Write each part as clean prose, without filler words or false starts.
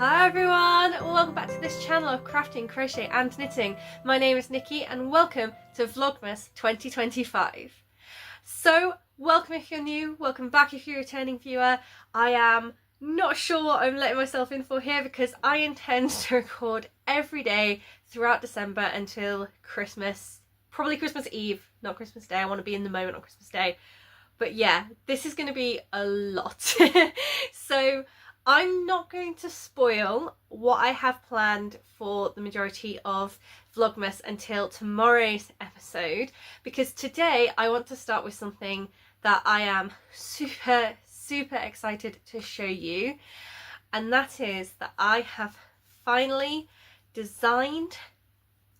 Hi everyone, welcome back to this channel of crafting, crochet and knitting. My name is Nikki and welcome to Vlogmas 2025. So welcome if you're new, welcome back if you're a returning viewer. I am not sure what I'm letting myself in for here because I intend to record every day throughout December until Christmas, probably Christmas Eve, not Christmas Day. I want to be in the moment on Christmas Day. But yeah, this is going to be a lot. So I'm not going to spoil what I have planned for the majority of Vlogmas until tomorrow's episode, because today I want to start with something that I am super excited to show you, and that is that I have finally designed,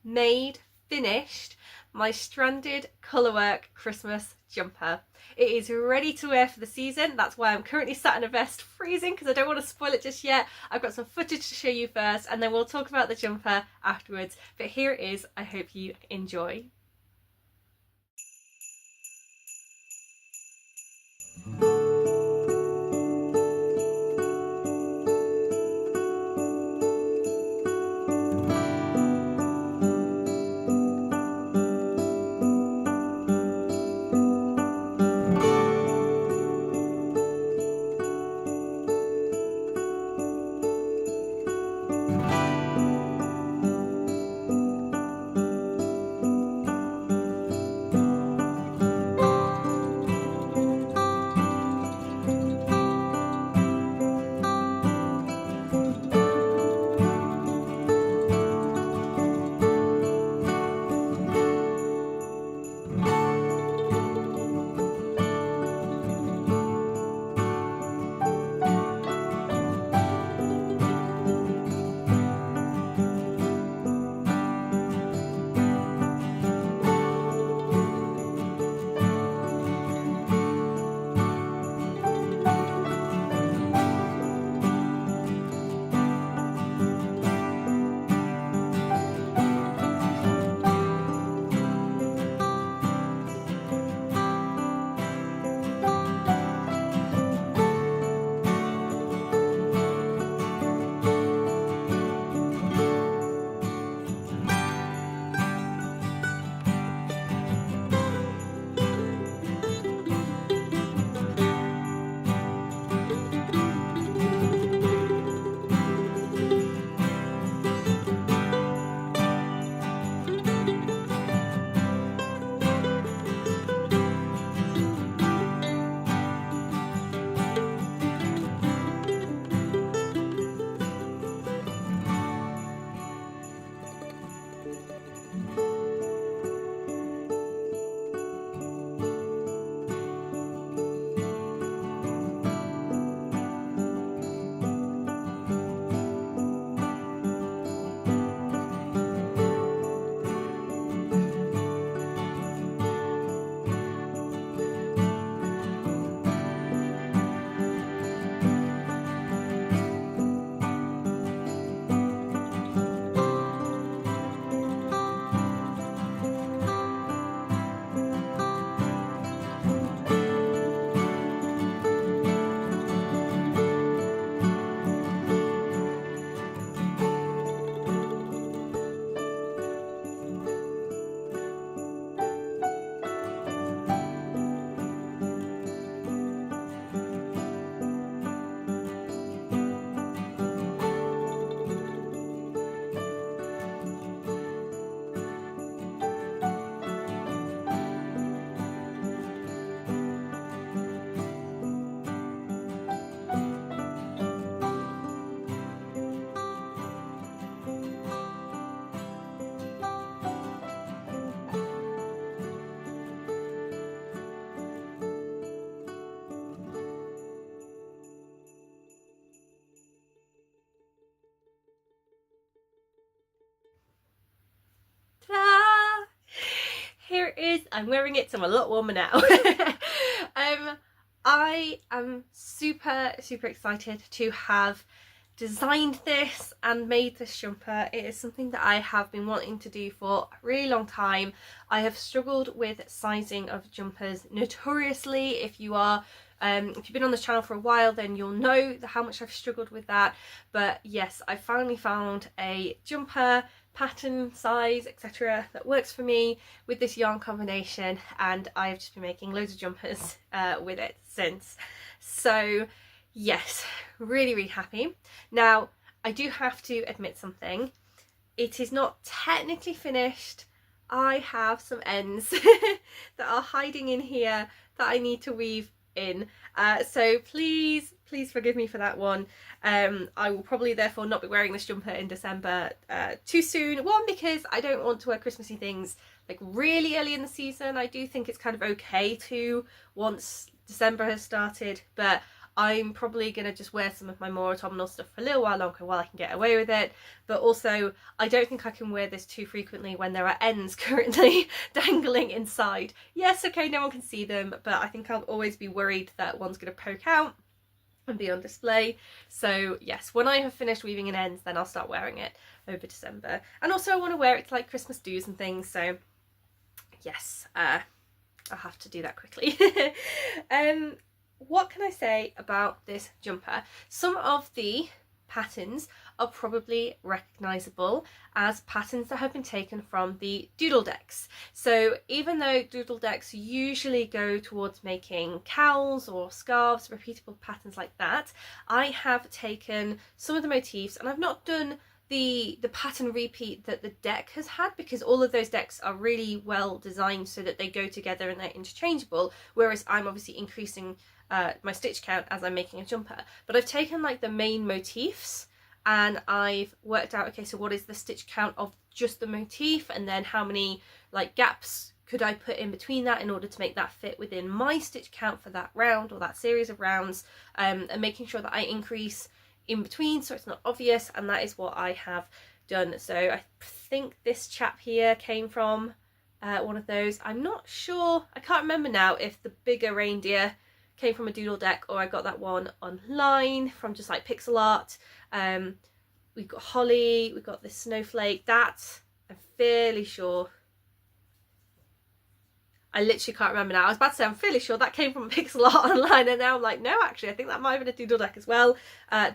made, finished my stranded colourwork Christmas jumper. It is ready to wear for the season. That's why I'm currently sat in a vest freezing, because I don't want to spoil it just yet. I've got some footage to show you first and then we'll talk about the jumper afterwards. But here it is. I hope you enjoy. Ta-da! Here it is. I'm wearing it, so I'm a lot warmer now. I am super excited to have designed this and made this jumper. It is something that I have been wanting to do for a really long time. I have struggled with sizing of jumpers notoriously. If you are If you've been on this channel for a while, then you'll know how much I've struggled with that. But yes, I finally found a jumper, pattern, size, etc. that works for me with this yarn combination, and I've just been making loads of jumpers with it since. So yes, really happy. Now I do have to admit something. It is not technically finished. I have some ends that are hiding in here that I need to weave in, so please forgive me for that one. I will probably therefore not be wearing this jumper in December too soon. One, because I don't want to wear Christmassy things like really early in the season. I do think it's kind of okay to once December has started, but I'm probably going to just wear some of my more autumnal stuff for a little while longer while I can get away with it. But also, I don't think I can wear this too frequently when there are ends currently dangling inside. Yes, okay, no one can see them, but I think I'll always be worried that one's going to poke out and be on display. So yes, when I have finished weaving in ends, then I'll start wearing it over December. And also I want to wear it to like Christmas do's and things, so yes, I'll have to do that quickly. What can I say about this jumper? Some of the patterns are probably recognisable as patterns that have been taken from the doodle decks. So even though doodle decks usually go towards making cowls or scarves, repeatable patterns like that, I have taken some of the motifs, and I've not done the pattern repeat that the deck has had, because all of those decks are really well designed so that they go together and they're interchangeable, whereas I'm obviously increasing my stitch count as I'm making a jumper. But I've taken like the main motifs and I've worked out, okay, so what is the stitch count of just the motif, and then how many like gaps could I put in between that in order to make that fit within my stitch count for that round or that series of rounds, and making sure that I increase in between so it's not obvious, and that is what I have done. So I think this chap here came from one of those. I'm not sure, I can't remember now if the bigger reindeer came from a doodle deck or I got that one online from just like pixel art. We've got Holly, we've got this snowflake. That I'm fairly sure, I literally can't remember now. I was about to say I'm fairly sure that came from a pixel art online, and now I'm like, no, actually I think that might have been a doodle deck as well.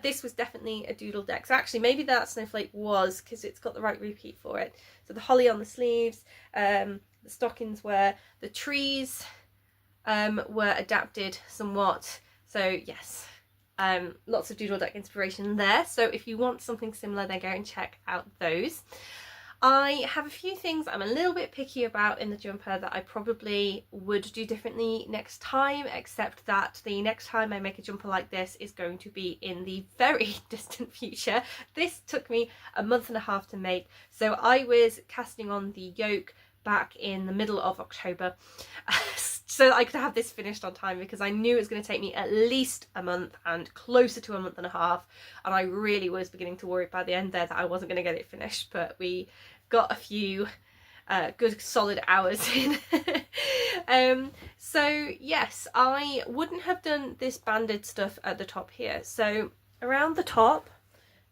This was definitely a doodle deck, so actually maybe that snowflake was, because it's got the right repeat for it. So the holly on the sleeves, the stockings were, the trees were adapted somewhat. So yes, lots of doodle deck inspiration there. So if you want something similar, then go and check out those. I have a few things I'm a little bit picky about in the jumper that I probably would do differently next time, except that the next time I make a jumper like this is going to be in the very distant future. This took me a month and a half to make, so I was casting on the yoke back in the middle of October so that I could have this finished on time, because I knew it was going to take me at least a month and closer to a month and a half, and I really was beginning to worry by the end there that I wasn't going to get it finished, but we got a few good solid hours in. So yes, I wouldn't have done this banded stuff at the top here. So around the top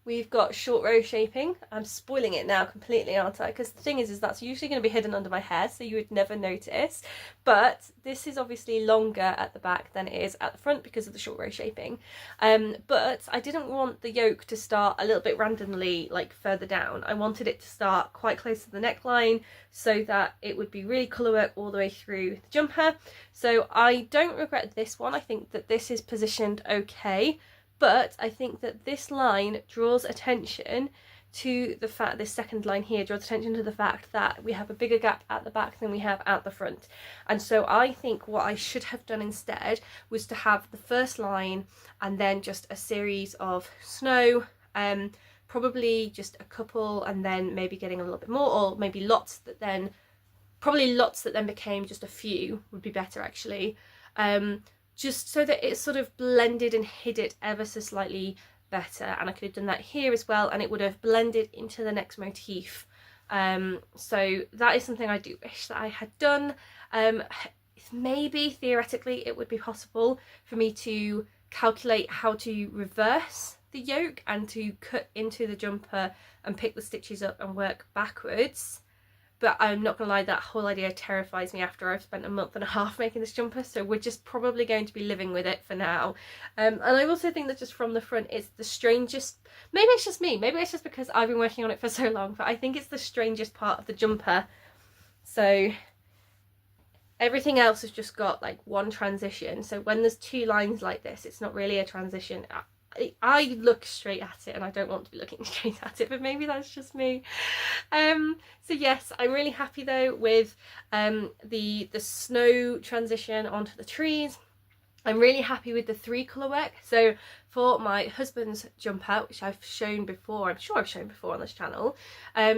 we've got short row shaping. I'm spoiling it now completely, aren't I? Because the thing is that's usually going to be hidden under my hair, so you would never notice. But this is obviously longer at the back than it is at the front because of the short row shaping. But I didn't want the yoke to start a little bit randomly, like further down. I wanted it to start quite close to the neckline so that it would be really colour work all the way through the jumper. So I don't regret this one. I think that this is positioned okay. But I think that this line draws attention to the fact, this second line here draws attention to the fact that we have a bigger gap at the back than we have at the front. And so I think what I should have done instead was to have the first line and then just a series of snow, probably just a couple, and then maybe getting a little bit more, or maybe lots that then, probably lots that then became just a few would be better actually. Just so that it sort of blended and hid it ever so slightly better, and I could have done that here as well, and it would have blended into the next motif. So that is something I do wish that I had done. Maybe theoretically it would be possible for me to calculate how to reverse the yoke and to cut into the jumper and pick the stitches up and work backwards, but I'm not gonna lie, that whole idea terrifies me after I've spent a month and a half making this jumper, so we're just probably going to be living with it for now. And I also think that just from the front it's the strangest, maybe it's just me, maybe it's just because I've been working on it for so long, but I think it's the strangest part of the jumper. So everything else has just got like one transition, so when there's two lines like this, it's not really a transition. I look straight at it and I don't want to be looking straight at it, but maybe that's just me. So yes, I'm really happy though with the snow transition onto the trees. I'm really happy with the 3-colour work. So for my husband's jumper, which I've shown before, I'm sure I've shown before on this channel,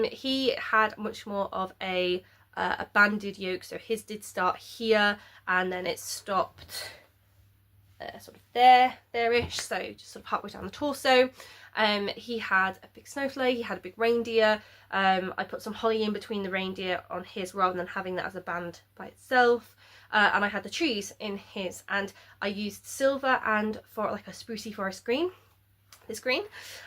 he had much more of a banded yoke. So his did start here and then it stopped sort of there-ish, so just sort of halfway down the torso. He had a big snowflake, he had a big reindeer. I put some holly in between the reindeer on his rather than having that as a band by itself. And I had the trees in his, and I used silver and for like a sprucey forest green, this green.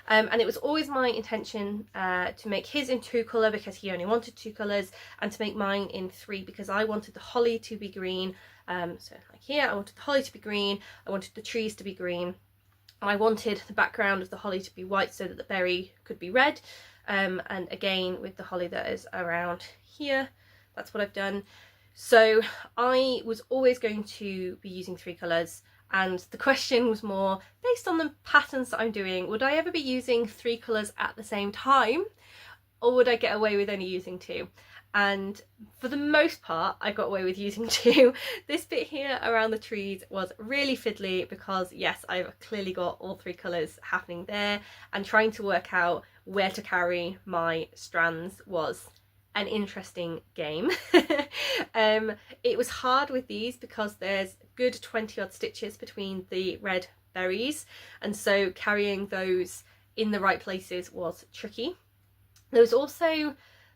And it was always my intention to make his in 2-colour because he only wanted 2 colours, and to make mine in 3 because I wanted the holly to be green. So like here, I wanted the holly to be green, I wanted the trees to be green, and I wanted the background of the holly to be white so that the berry could be red. And again with the holly that is around here, that's what I've done. So I was always going to be using 3 colours, and the question was more based on the patterns that I'm doing, would I ever be using 3 colours at the same time, or would I get away with only using 2? And for the most part I got away with using 2. This bit here around the trees was really fiddly because yes, I've clearly got all 3 colours happening there, and trying to work out where to carry my strands was an interesting game. It was hard with these because there's good 20 odd stitches between the red berries, and so carrying those in the right places was tricky. There was also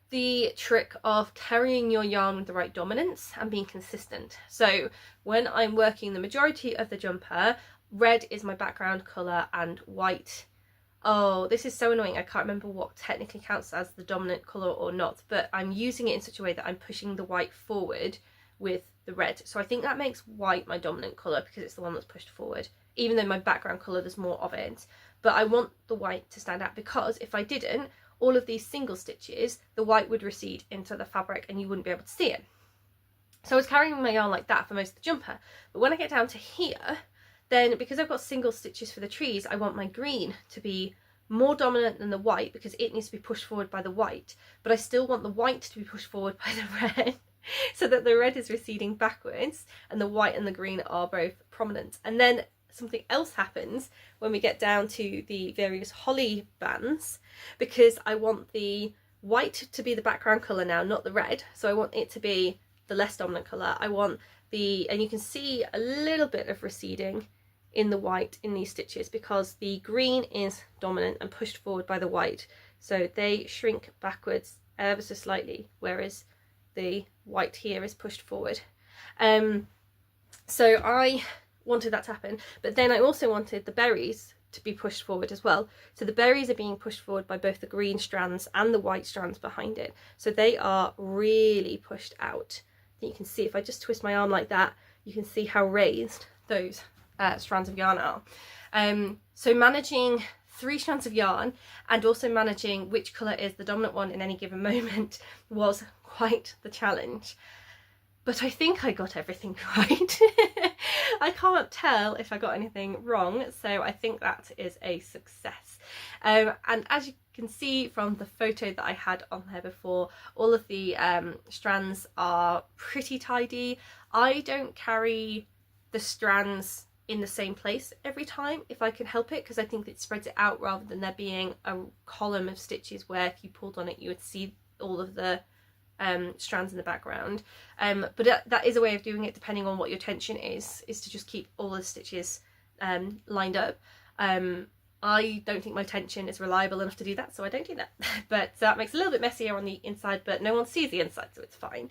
the trick of carrying your yarn with the right dominance and being consistent. So when I'm working the majority of the jumper, red is my background colour and white, oh, this is so annoying, I can't remember what technically counts as the dominant colour or not, but I'm using it in such a way that I'm pushing the white forward with the red. So I think that makes white my dominant colour because it's the one that's pushed forward, even though my background colour there's more of it. But I want the white to stand out because if I didn't, all of these single stitches, the white would recede into the fabric and you wouldn't be able to see it. So I was carrying my yarn like that for most of the jumper, but when I get down to here, then because I've got single stitches for the trees, I want my green to be more dominant than the white because it needs to be pushed forward by the white, but I still want the white to be pushed forward by the red so that the red is receding backwards and the white and the green are both prominent. And then something else happens when we get down to the various holly bands, because I want the white to be the background colour now, not the red, so I want it to be the less dominant colour. I want the, and you can see a little bit of receding in the white in these stitches because the green is dominant and pushed forward by the white, so they shrink backwards ever so slightly, whereas the white here is pushed forward. So I wanted that to happen, but then I also wanted the berries to be pushed forward as well. So the berries are being pushed forward by both the green strands and the white strands behind it, so they are really pushed out. You can see if I just twist my arm like that, you can see how raised those strands of yarn are. So managing 3 strands of yarn and also managing which colour is the dominant one in any given moment was quite the challenge. But I think I got everything right. I can't tell if I got anything wrong, so I think that is a success. And as you can see from the photo that I had on there before, all of the strands are pretty tidy. I don't carry the strands in the same place every time if I can help it, because I think it spreads it out rather than there being a column of stitches where if you pulled on it you would see all of the strands in the background. But that is a way of doing it depending on what your tension is to just keep all the stitches lined up. I don't think my tension is reliable enough to do that, so I don't do that. But that makes it a little bit messier on the inside, but no one sees the inside, so it's fine.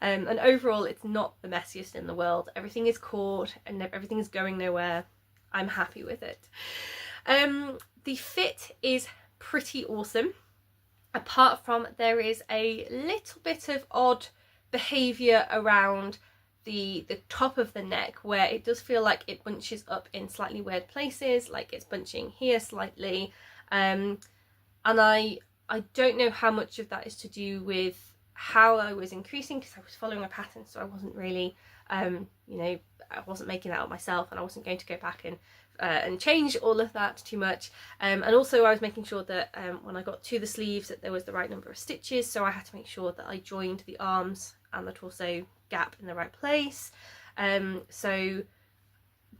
And overall, it's not the messiest in the world. Everything is caught and everything is going nowhere. I'm happy with it. The fit is pretty awesome. apart from there is a little bit of odd behaviour around the top of the neck, where it does feel like it bunches up in slightly weird places, like it's bunching here slightly, and I don't know how much of that is to do with how I was increasing, because I was following a pattern, so I wasn't really you know, I wasn't making that up myself, and I wasn't going to go back and change all of that too much, and also I was making sure that when I got to the sleeves that there was the right number of stitches, so I had to make sure that I joined the arms and the torso gap in the right place, so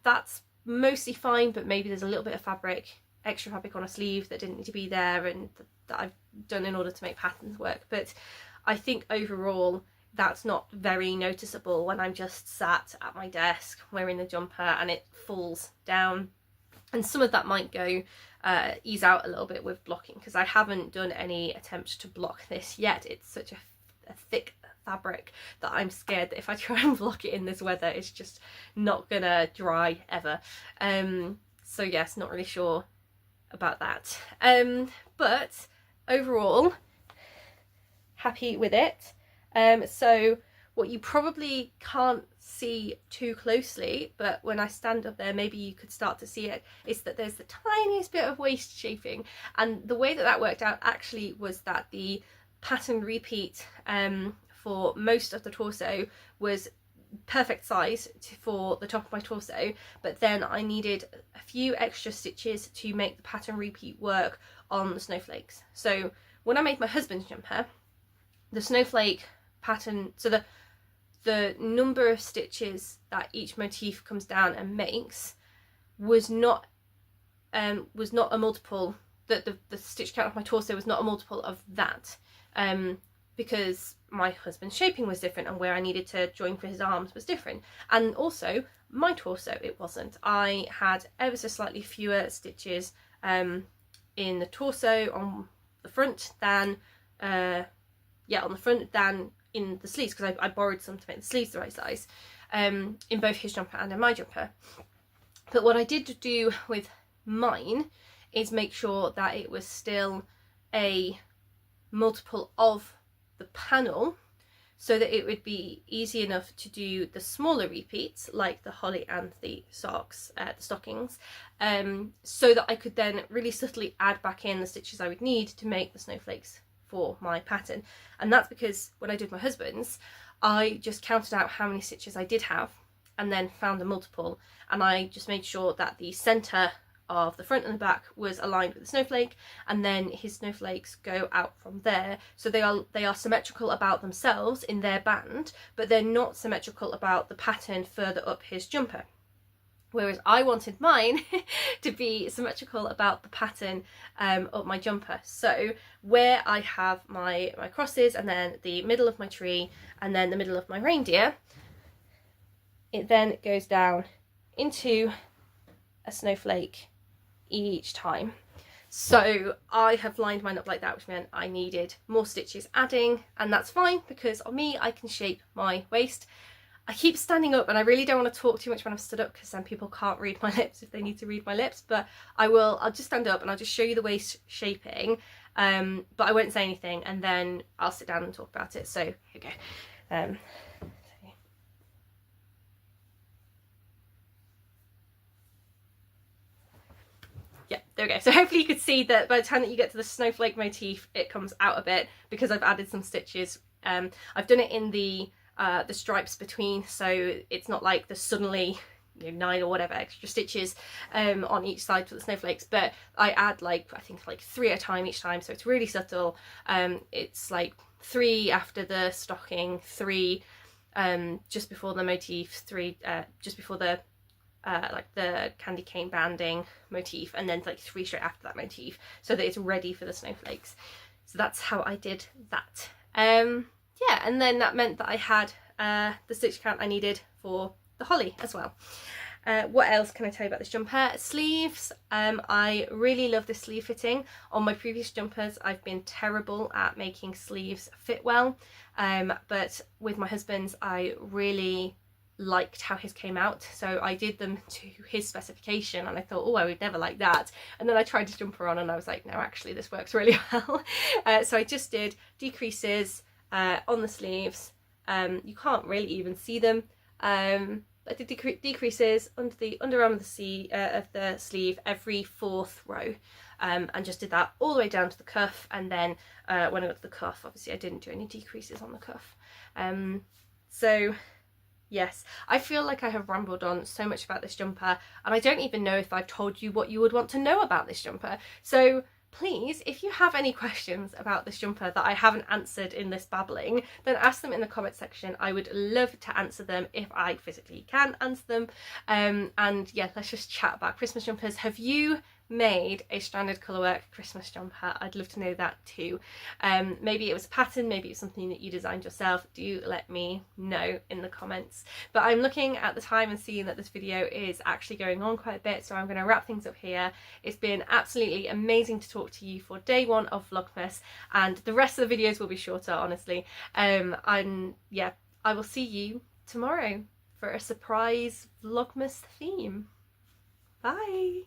that's mostly fine, but maybe there's a little bit of extra fabric on a sleeve that didn't need to be there, and that I've done in order to make patterns work. But I think overall that's not very noticeable when I'm just sat at my desk wearing the jumper and it falls down. And some of that might go ease out a little bit with blocking, because I haven't done any attempt to block this yet. It's such a thick fabric that I'm scared that if I try and block it in this weather, it's just not gonna dry ever. So yes, not really sure about that. But overall, happy with it. So what you probably can't see too closely, but when I stand up there maybe you could start to see it, is that there's the tiniest bit of waist shaping, and the way that that worked out actually was that the pattern repeat for most of the torso was perfect size for the top of my torso, but then I needed a few extra stitches to make the pattern repeat work on the snowflakes. So when I made my husband's jumper, the snowflake pattern, so the number of stitches that each motif comes down and makes was not a multiple, that the stitch count of my torso was not a multiple of that, because my husband's shaping was different and where I needed to join for his arms was different, and also my torso, it wasn't. I had ever so slightly fewer stitches in the torso on the front than than in the sleeves, because I borrowed some to make the sleeves the right size, in both his jumper and in my jumper. But what I did do with mine is make sure that it was still a multiple of the panel, so that it would be easy enough to do the smaller repeats like the holly and the socks, the stockings, so that I could then really subtly add back in the stitches I would need to make the snowflakes for my pattern. And that's because when I did my husband's, I just counted out how many stitches I did have and then found a multiple, and I just made sure that the centre of the front and the back was aligned with the snowflake, and then his snowflakes go out from there, so they are symmetrical about themselves in their band, but they're not symmetrical about the pattern further up his jumper. Whereas I wanted mine to be symmetrical about the pattern of my jumper. So where I have my crosses, and then the middle of my tree, and then the middle of my reindeer, it then goes down into a snowflake each time. So I have lined mine up like that, which meant I needed more stitches adding, and that's fine because on me I can shape my waist. I keep standing up and I really don't want to talk too much when I'm stood up, because then people can't read my lips if they need to read my lips, but I'll just stand up and I'll just show you the waist shaping, but I won't say anything, and then I'll sit down and talk about it. So here we go. Yeah, there we go. So hopefully you could see that by the time that you get to the snowflake motif, it comes out a bit because I've added some stitches. I've done it in the stripes between, so it's not like there's suddenly 9 or whatever extra stitches on each side for the snowflakes, but I add I think 3 at a time each time, so it's really subtle. It's like 3 after the stocking, 3 just before the motif, 3 just before the the candy cane banding motif, and then 3 straight after that motif, so that it's ready for the snowflakes. So that's how I did that. Yeah, and then that meant that I had the stitch count I needed for the holly as well. What else can I tell you about this jumper? Sleeves. I really love this sleeve fitting. On my previous jumpers I've been terrible at making sleeves fit well, but with my husband's I really liked how his came out, so I did them to his specification, and I thought, oh, I would never like that. And then I tried his jumper on and I was like, no, actually this works really well. So I just did decreases on the sleeves. You can't really even see them. I did decreases under the underarm of the sleeve every 4th row, and just did that all the way down to the cuff. And then when I got to the cuff, obviously I didn't do any decreases on the cuff. So yes, I feel like I have rambled on so much about this jumper, and I don't even know if I've told you what you would want to know about this jumper. So please, if you have any questions about this jumper that I haven't answered in this babbling, then ask them in the comment section. I would love to answer them if I physically can answer them. And yeah, let's just chat about Christmas jumpers. Have you made a standard colourwork Christmas jumper? I'd love to know that too. Maybe it was a pattern, maybe it's something that you designed yourself. Do let me know in the comments. But I'm looking at the time and seeing that this video is actually going on quite a bit, so I'm going to wrap things up here. It's been absolutely amazing to talk to you for day 1 of Vlogmas, and the rest of the videos will be shorter, honestly. And yeah, I will see you tomorrow for a surprise Vlogmas theme. Bye!